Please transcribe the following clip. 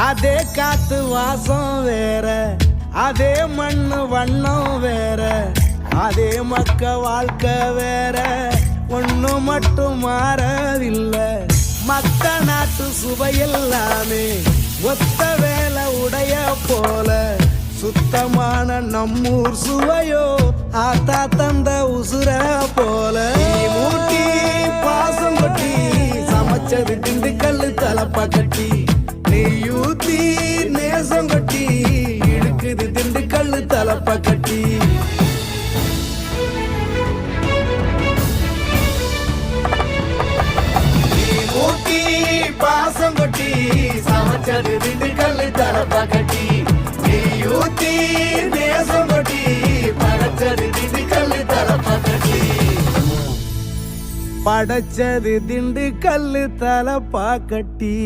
அதே காத்து வாசம் வேற, அதே மண்ணு வண்ணம் வேற, அதே மக்க வாழ்க்கை வேற, ஒண்ணு மட்டும் மாறவில்லை. மத்த நாட்டு சுவையெல்லாமே ஒத்த வேலை உடைய போல, சுத்தமான நம்மூர் சுவையோ ஆத்தா தந்த உசுர போல. மூட்டி பாசம் கொட்டி சமைச்சது திண்டுக்கல்லு தலப்பா கட்டி, நெய்யூத்தி நேசம் கொட்டி இழுக்குது திண்டுக்கல்லு தலப்பா கட்டி. மூட்டி பாசம் கொட்டி சமைச்சது திண்டுக்கல்லு தலப்பா கட்டி, நெய்யூத்தி நேசம் கொட்டி படைச்சது திண்டுக்கல்லு தலப்பா கட்டி. படைச்சது திண்டுக்கல்லு தலப்பா கட்டி.